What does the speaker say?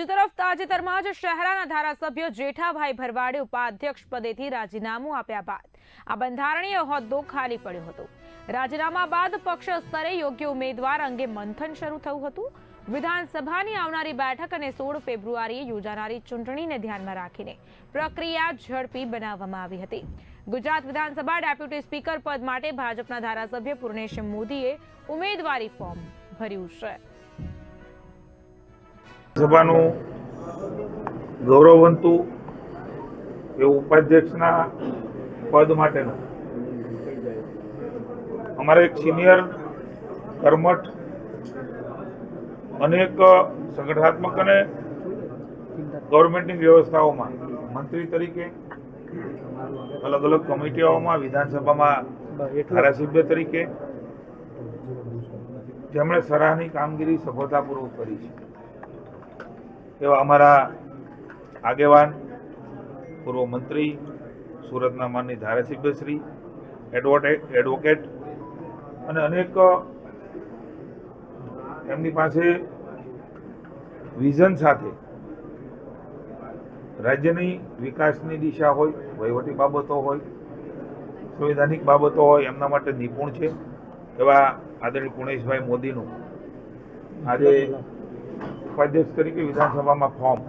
બીજી તરફ તાજેતરમાં જ શહેરાના ધારાસભ્ય જેઠાભાઈ ભરવાડે ઉપાધ્યક્ષ પદેથી રાજીનામું આપ્યા બાદ આ બંધારણીય હોદ્દો ખાલી પડ્યો હતો। રાજીનામા બાદ પક્ષ સ્તરે યોગ્ય ઉમેદવાર અંગે મંથન શરૂ થયું હતું। વિધાનસભાની આવનારી બેઠક અને 16 ફેબ્રુઆરીએ યોજાનારી ચૂંટણીને ધ્યાનમાં રાખીને પ્રક્રિયા ઝડપી બનાવવામાં આવી હતી। ગુજરાત વિધાનસભા ડેપ્યુટી સ્પીકર પદ માટે ભાજપના ધારાસભ્ય પૂર્ણેશ મોદીએ ઉમેદવારી ફોર્મ ભર્યું છે। સભાનું ગૌરવવંતું એવું ઉપાધ્યક્ષના પદ માટેનું અમારા એક સિનિયર કર્મઠ અનેક સંગઠનાત્મક અને ગવર્મેન્ટની વ્યવસ્થાઓમાં મંત્રી તરીકે અલગ અલગ કમિટીઓમાં વિધાનસભામાં ધારાસભ્ય તરીકે જેમણે સરાહની કામગીરી સફળતાપૂર્વક કરી છે એવા અમારા આગેવાન પૂર્વ મંત્રી સુરતના માનની ધારાસભ્ય શ્રી એડવોકેટ અને અનેક એમની પાસે વિઝન સાથે રાજ્યની વિકાસની દિશા હોય, વહીવટી બાબતો હોય, સંવૈધાનિક બાબતો હોય, એમના માટે નિપુણ છે એવા આદરણીય પૂર્ણેશભાઈ મોદીનું આજે ઉપાધ્યક્ષ તરીકે વિધાનસભામાં ફોર્મ